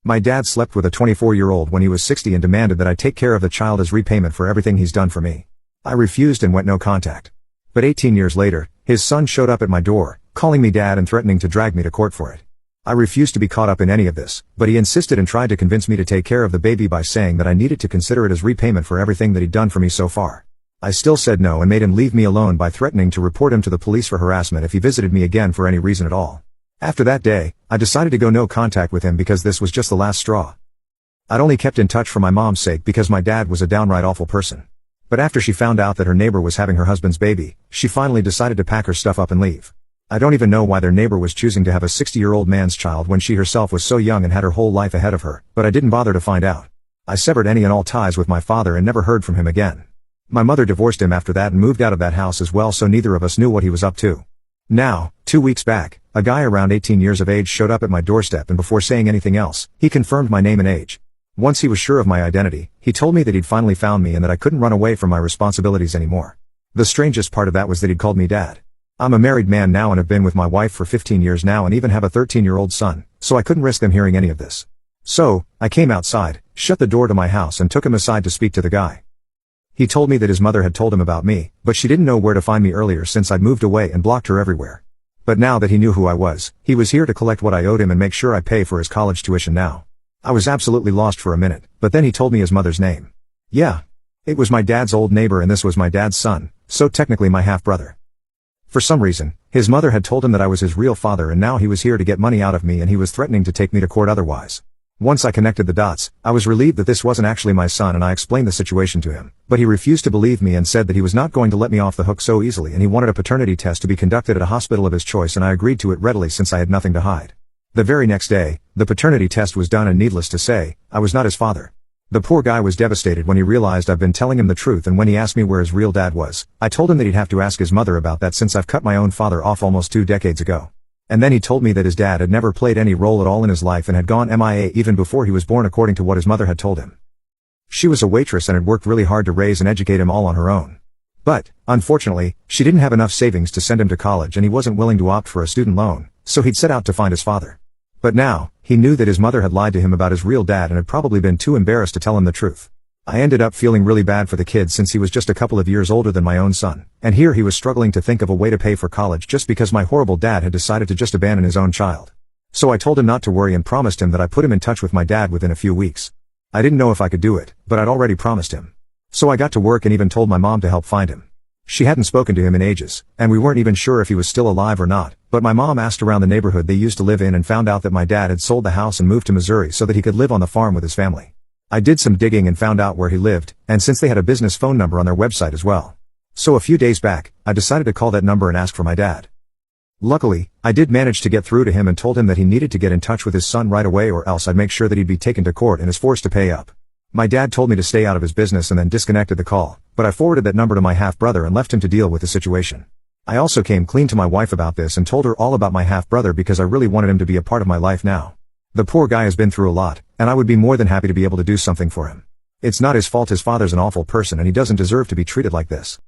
My dad slept with a 24-year-old when he was 60 and demanded that I take care of the child as repayment for everything he's done for me. I refused and went no contact. But 18 years later, his son showed up at my door, calling me dad and threatening to drag me to court for it. I refused to be caught up in any of this, but he insisted and tried to convince me to take care of the baby by saying that I needed to consider it as repayment for everything that he'd done for me so far. I still said no and made him leave me alone by threatening to report him to the police for harassment if he visited me again for any reason at all. After that day, I decided to go no contact with him because this was just the last straw. I'd only kept in touch for my mom's sake because my dad was a downright awful person. But after she found out that her neighbor was having her husband's baby, she finally decided to pack her stuff up and leave. I don't even know why their neighbor was choosing to have a 60-year-old man's child when she herself was so young and had her whole life ahead of her, but I didn't bother to find out. I severed any and all ties with my father and never heard from him again. My mother divorced him after that and moved out of that house as well, so neither of us knew what he was up to. Now, 2 weeks back, a guy around 18 years of age showed up at my doorstep and before saying anything else, he confirmed my name and age. Once he was sure of my identity, he told me that he'd finally found me and that I couldn't run away from my responsibilities anymore. The strangest part of that was that he'd called me dad. I'm a married man now and have been with my wife for 15 years now and even have a 13-year-old son, so I couldn't risk them hearing any of this. So, I came outside, shut the door to my house and took him aside to speak to the guy. He told me that his mother had told him about me, but she didn't know where to find me earlier since I'd moved away and blocked her everywhere. But now that he knew who I was, he was here to collect what I owed him and make sure I pay for his college tuition now. I was absolutely lost for a minute, but then he told me his mother's name. Yeah. It was my dad's old neighbor and this was my dad's son, so technically my half-brother. For some reason, his mother had told him that I was his real father and now he was here to get money out of me and he was threatening to take me to court otherwise. Once I connected the dots, I was relieved that this wasn't actually my son and I explained the situation to him, but he refused to believe me and said that he was not going to let me off the hook so easily and he wanted a paternity test to be conducted at a hospital of his choice and I agreed to it readily since I had nothing to hide. The very next day, the paternity test was done and needless to say, I was not his father. The poor guy was devastated when he realized I'd been telling him the truth and when he asked me where his real dad was, I told him that he'd have to ask his mother about that since I've cut my own father off almost 2 decades ago. And then he told me that his dad had never played any role at all in his life and had gone MIA even before he was born according to what his mother had told him. She was a waitress and had worked really hard to raise and educate him all on her own. But, unfortunately, she didn't have enough savings to send him to college and he wasn't willing to opt for a student loan, so he'd set out to find his father. But now, he knew that his mother had lied to him about his real dad and had probably been too embarrassed to tell him the truth. I ended up feeling really bad for the kid since he was just a couple of years older than my own son, and here he was struggling to think of a way to pay for college just because my horrible dad had decided to just abandon his own child. So I told him not to worry and promised him that I'd put him in touch with my dad within a few weeks. I didn't know if I could do it, but I'd already promised him. So I got to work and even told my mom to help find him. She hadn't spoken to him in ages, and we weren't even sure if he was still alive or not, but my mom asked around the neighborhood they used to live in and found out that my dad had sold the house and moved to Missouri so that he could live on the farm with his family. I did some digging and found out where he lived, and since they had a business phone number on their website as well. So a few days back, I decided to call that number and ask for my dad. Luckily, I did manage to get through to him and told him that he needed to get in touch with his son right away or else I'd make sure that he'd be taken to court and is forced to pay up. My dad told me to stay out of his business and then disconnected the call, but I forwarded that number to my half-brother and left him to deal with the situation. I also came clean to my wife about this and told her all about my half-brother because I really wanted him to be a part of my life now. The poor guy has been through a lot, and I would be more than happy to be able to do something for him. It's not his fault, his father's an awful person and he doesn't deserve to be treated like this.